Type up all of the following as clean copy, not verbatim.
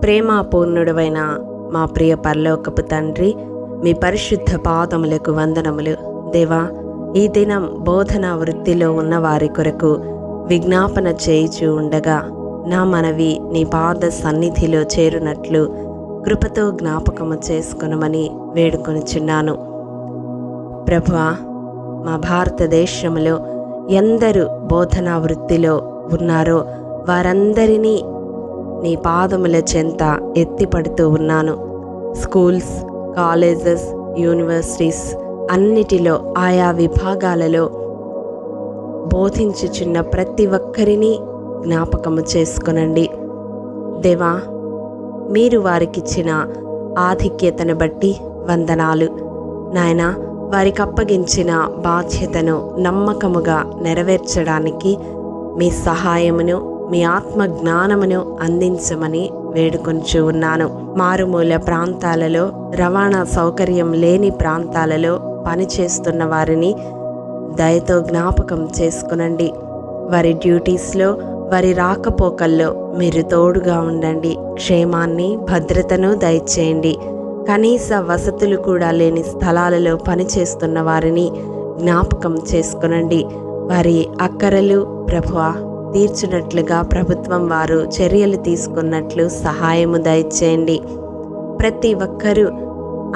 ప్రేమాపూర్ణుడవైన మా ప్రియ పరలోకపు తండ్రి, మీ పరిశుద్ధ పాదములకు వందనములు. దేవా, ఈ దినం బోధనా వృత్తిలో ఉన్న వారి కొరకు విజ్ఞాపన చేయుచూ ఉండగా నా మనవి నీ పాద సన్నిధిలో చేరునట్లు కృపతో జ్ఞాపకము చేసుకొనమని వేడుకొనుచున్నాను. ప్రభువా, మా భారతదేశంలో ఎందరు బోధనా వృత్తిలో ఉన్నారో వారందరినీ నీ పాదముల చెంత ఎత్తిపడుతూ ఉన్నాను. స్కూల్స్, కాలేజెస్, యూనివర్సిటీస్ అన్నిటిలో ఆయా విభాగాలలో బోధించుచున్న ప్రతి ఒక్కరిని జ్ఞాపకము చేసుకొనండి. దేవా, మీరు వారికిచ్చిన ఆధిక్యతను బట్టి వందనాలు. నాయన, వారికి అప్పగించిన బాధ్యతను నమ్మకముగా నెరవేర్చడానికి మీ సహాయమును, మీ ఆత్మ జ్ఞానమును అందించమని వేడుకొంచు ఉన్నాను. మారుమూల ప్రాంతాలలో, రవాణా సౌకర్యం లేని ప్రాంతాలలో పనిచేస్తున్న వారిని దయతో జ్ఞాపకం చేసుకునండి. వారి డ్యూటీస్లో, వారి రాకపోకల్లో మీరు తోడుగా ఉండండి. క్షేమాన్ని, భద్రతను దయచేయండి. కనీస వసతులు కూడా లేని స్థలాలలో పనిచేస్తున్న వారిని జ్ఞాపకం చేసుకునండి. వారి అక్కరలు ప్రభువా తీర్చినట్లుగా ప్రభుత్వం వారు చర్యలు తీసుకున్నట్లు సహాయము దయచేయండి. ప్రతి ఒక్కరూ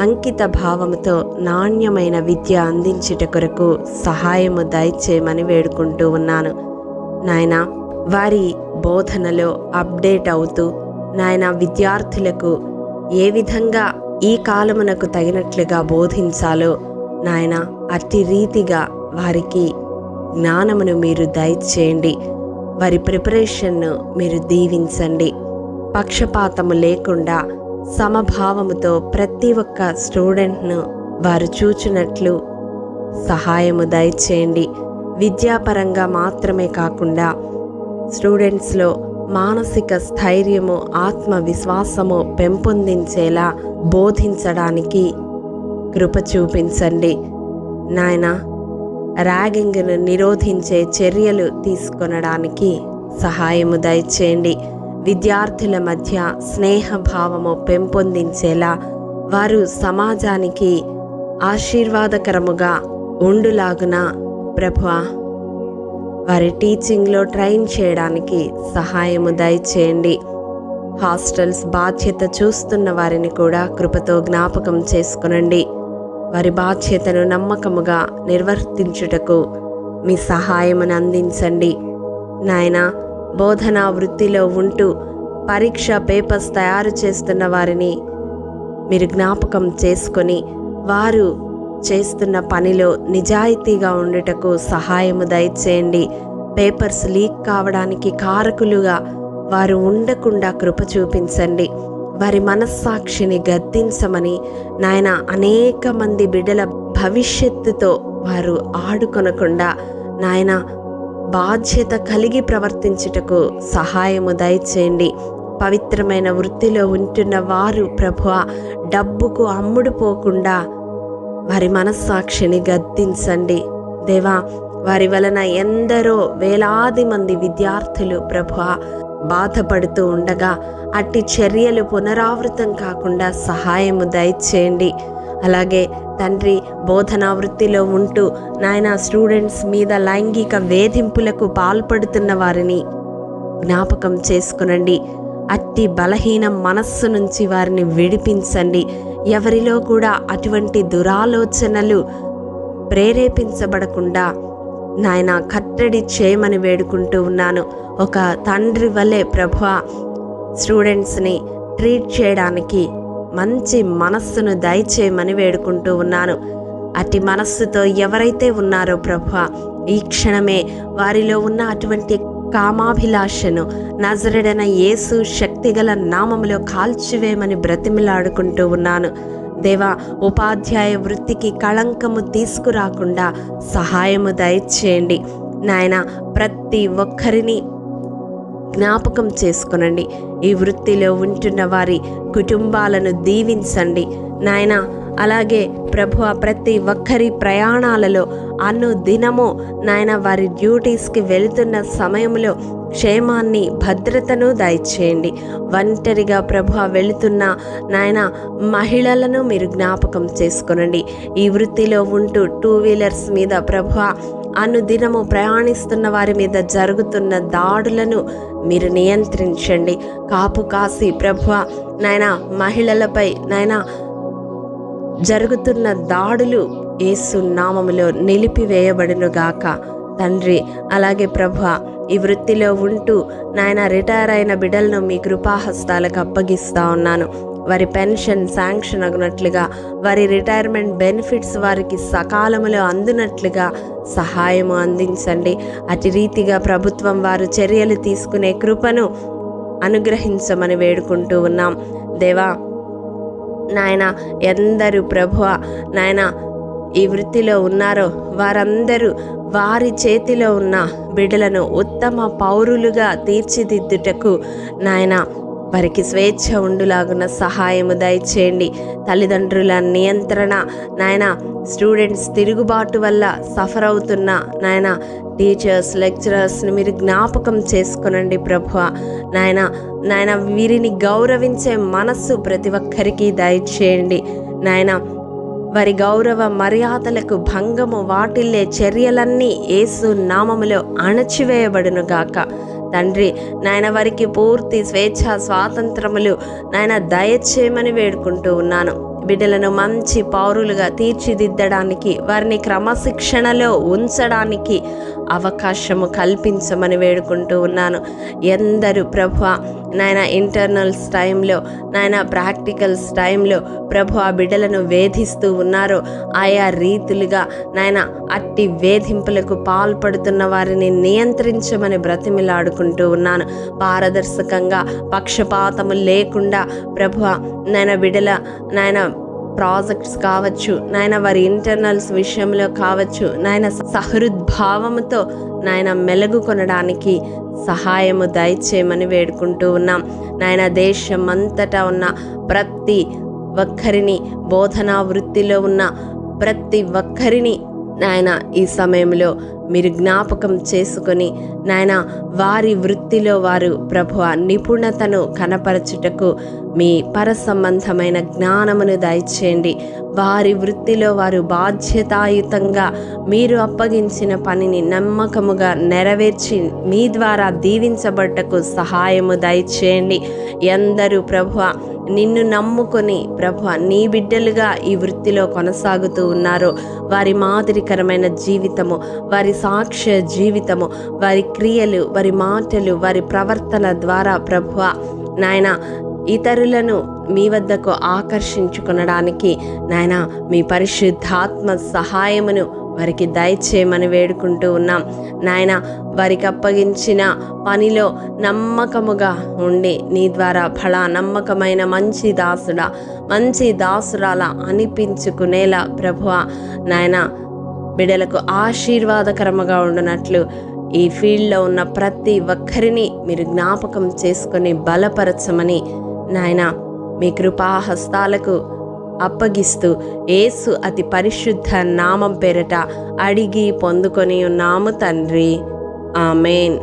అంకిత భావముతో నాణ్యమైన విద్య అందించుట కొరకు సహాయము దయచేయమని వేడుకుంటూ ఉన్నాను. నాయన, వారి బోధనలో అప్డేట్ అవుతూ నాయన విద్యార్థులకు ఏ విధంగా ఈ కాలమునకు తగినట్లుగా బోధించాలో నాయన అట్టి రీతిగా వారికి జ్ఞానమును మీరు దయచేయండి. వారి ప్రిపరేషన్ను మీరు దీవించండి. పక్షపాతము లేకుండా సమభావముతో ప్రతి ఒక్క స్టూడెంట్ను వారు చూచినట్లు సహాయము దయచేయండి. విద్యాపరంగా మాత్రమే కాకుండా స్టూడెంట్స్లో మానసిక స్థైర్యము, ఆత్మవిశ్వాసము పెంపొందించేలా బోధించడానికి కృప చూపించండి. నాయన, ర్యాగింగ్ను నిరోధించే చర్యలు తీసుకొనడానికి సహాయము దయచేయండి. విద్యార్థుల మధ్య స్నేహభావము పెంపొందించేలా వారు సమాజానికి ఆశీర్వాదకరముగా ఉండులాగున ప్రభువా వారి టీచింగ్లో ట్రైన్ చేయడానికి సహాయము దయచేయండి. హాస్టల్స్ బాధ్యత చూస్తున్న వారిని కూడా కృపతో జ్ఞాపకం చేసుకునండి. వారి బాధ్యతను నమ్మకముగా నిర్వర్తించుటకు మీ సహాయమును అందించండి. నాయన, బోధనా వృత్తిలో ఉంటూ పరీక్ష పేపర్స్ తయారు చేస్తున్న వారిని మీరు జ్ఞాపకం చేసుకొని వారు చేస్తున్న పనిలో నిజాయితీగా ఉండుటకు సహాయము దయచేయండి. పేపర్స్ లీక్ కావడానికి కారకులుగా వారు ఉండకుండా కృప చూపించండి. వారి మనస్సాక్షిని గద్దించమని నాయన, అనేక మంది బిడ్డల భవిష్యత్తుతో వారు ఆడుకొనకుండా నాయన బాధ్యత కలిగి ప్రవర్తించుటకు సహాయము దయచేయండి. పవిత్రమైన వృత్తిలో ఉంటున్న వారు ప్రభువా డబ్బుకు అమ్ముడుపోకుండా వారి మనస్సాక్షిని గద్దించండి. దేవా, వారి వలన ఎందరో వేలాది మంది విద్యార్థులు ప్రభువా బాధపడుతూ ఉండగా అట్టి చర్యలు పునరావృతం కాకుండా సహాయము దయచేయండి. అలాగే తండ్రి, బోధనా వృత్తిలో ఉంటూ నాయన స్టూడెంట్స్ మీద లైంగిక వేధింపులకు పాల్పడుతున్న వారిని జ్ఞాపకం చేసుకునండి. అట్టి బలహీన మనస్సు నుంచి వారిని విడిపించండి. ఎవరిలో కూడా అటువంటి దురాలోచనలు ప్రేరేపించబడకుండా నాయన కట్టడి చేయమని వేడుకుంటూ ఉన్నాను. ఒక తండ్రి వలె ప్రభువా స్టూడెంట్స్ని ట్రీట్ చేయడానికి మంచి మనస్సును దయచేయమని వేడుకుంటూ ఉన్నాను. అట్టి మనస్సుతో ఎవరైతే ఉన్నారో ప్రభువా ఈ క్షణమే వారిలో ఉన్న అటువంటి కామాభిలాషను నజరేయుడైన యేసు శక్తిగల నామములో కాల్చివేయమని బ్రతిమిలాడుకుంటూ ఉన్నాను. దేవా, ఉపాధ్యాయ వృత్తికి కళంకము తీసుకురాకుండా సహాయము దయచేయండి. నాయన, ప్రతి ఒక్కరిని జ్ఞాపకం చేసుకునండి. ఈ వృత్తిలో ఉంటున్న వారి కుటుంబాలను దీవించండి. నాయన, అలాగే ప్రభువా ప్రతి ఒక్కరి ప్రయాణాలలో అనుదినము నాయన వారి డ్యూటీస్కి వెళుతున్న సమయంలో క్షేమాన్ని భద్రతను దయచేయండి. ఒంటరిగా ప్రభువా వెళుతున్న నాయన మహిళలను మీరు జ్ఞాపకం చేసుకొనండి. ఈ వృత్తిలో ఉంటూ 2 వీలర్స్ మీద ప్రభువా అనుదినము ప్రయాణిస్తున్న వారి మీద జరుగుతున్న దాడులను మీరు నియంత్రించండి. కాపు కాసి ప్రభువా నాయన మహిళలపై నాయన జరుగుతున్న దాడులు యేసు నామములో నిలిపివేయబడునుగాక తండ్రి. అలాగే ప్రభువా ఈ వృత్తిలో ఉంటూ నాయన రిటైర్ అయిన బిడ్డలను మీ కృపాహస్తాలకు అప్పగిస్తూ ఉన్నాను. వారి పెన్షన్ శాంక్షన్ అగునట్లుగా, వారి రిటైర్మెంట్ బెనిఫిట్స్ వారికి సకాలంలో అందునట్లుగా సహాయము అందించండి. అటు రీతిగా ప్రభుత్వం వారు చర్యలు తీసుకునే కృపను అనుగ్రహించమని వేడుకుంటూ ఉన్నాం. దేవా నాయన ఎందరు ప్రభువా నాయన ఈ వృత్తిలో ఉన్నారో వారందరూ వారి చేతిలో ఉన్న బిడ్డలను ఉత్తమ పౌరులుగా తీర్చిదిద్దుటకు నాయన వారికి స్వేచ్ఛ ఉండులాగున్న సహాయము దయచేయండి. తల్లిదండ్రుల నియంత్రణ నాయన, స్టూడెంట్స్ తిరుగుబాటు వల్ల సఫర్ అవుతున్న నాయన టీచర్స్ లెక్చరర్స్ని మీరు జ్ఞాపకం చేసుకునండి ప్రభువా నాయన వీరిని గౌరవించే మనస్సు ప్రతి ఒక్కరికి దయచేయండి నాయన. వారి గౌరవ మర్యాదలకు భంగము వాటిల్లే చర్యలన్నీ యేసు నామములో అణచివేయబడునుగాక తండ్రి. నాయన వారికి పూర్తి స్వేచ్ఛ స్వాతంత్రములు నాయన దయచేయమని వేడుకుంటూ ఉన్నాను. బిడ్డలను మంచి పౌరులుగా తీర్చిదిద్దడానికి, వారిని క్రమశిక్షణలో ఉంచడానికి అవకాశము కల్పించమని వేడుకుంటూ ఉన్నాను. ఎందరు ప్రభువా నాయన ఇంటర్నల్స్ టైంలో నాయన ప్రాక్టికల్స్ టైంలో ప్రభువా బిడ్డలను వేధిస్తూ ఉన్నారో ఆయా రీతులుగా నాయన అట్టి వేధింపులకు పాల్పడుతున్న వారిని నియంత్రించమని బ్రతిమిలాడుకుంటూ ఉన్నాను. పారదర్శకంగా పక్షపాతము లేకుండా ప్రభువా నాయన బిడ్డల నాయన ప్రాజెక్ట్స్ కావచ్చు నాయన, వారి ఇంటర్నల్స్ విషయంలో కావచ్చు నాయన సహృద్భావముతో నాయన మెలుగుకొనడానికి సహాయము దయచేయమని వేడుకుంటూ ఉన్నాం నాయన. దేశం అంతటా ఉన్న ప్రతి ఒక్కరిని, బోధనా వృత్తిలో ఉన్న ప్రతి ఒక్కరిని నాయన ఈ సమయంలో మీరు జ్ఞాపకం చేసుకొని నాయన వారి వృత్తిలో వారు ప్రభువా నిపుణతను కనపరచుటకు మీ పరసంబంధమైన జ్ఞానమును దయచేయండి. వారి వృత్తిలో వారు బాధ్యతాయుతంగా మీరు అప్పగించిన పనిని నమ్మకముగా నెరవేర్చి మీ ద్వారా దీవించబడ్డకు సహాయము దయచేయండి. ఎందరూ ప్రభువా నిన్ను నమ్ముకొని ప్రభువా నీ బిడ్డలుగా ఈ వృత్తిలో కొనసాగుతూ ఉన్నారో వారి మాదిరికరమైన జీవితము, వారి సాక్ష్య జీవితము, వారి క్రియలు, వారి మాటలు, వారి ప్రవర్తన ద్వారా ప్రభువా నాయన ఇతరులను మీ వద్దకు ఆకర్షించుకొనడానికి నాయన మీ పరిశుద్ధాత్మ సహాయమును వారికి దయచేయమని వేడుకుంటూ ఉన్నాం నాయన. వారికి అప్పగించిన పనిలో నమ్మకముగా ఉండి నీ ద్వారా ఫలా నమ్మకమైన మంచి దాసుడా, మంచి దాసురాలా అనిపించుకునేలా ప్రభువా నాయన బిడ్డలకు ఆశీర్వాదకరముగా ఉండునట్లు ఈ ఫీల్డ్లో ఉన్న ప్రతి ఒక్కరిని మీరు జ్ఞాపకం చేసుకొని బలపరచమని నాయన మీ కృపాహస్తాలకు అప్పగిస్తూ యేసు అతి పరిశుద్ధ నామం పేరట అడిగి పొందుకొని ఉన్నాము తండ్రి. ఆమేన్.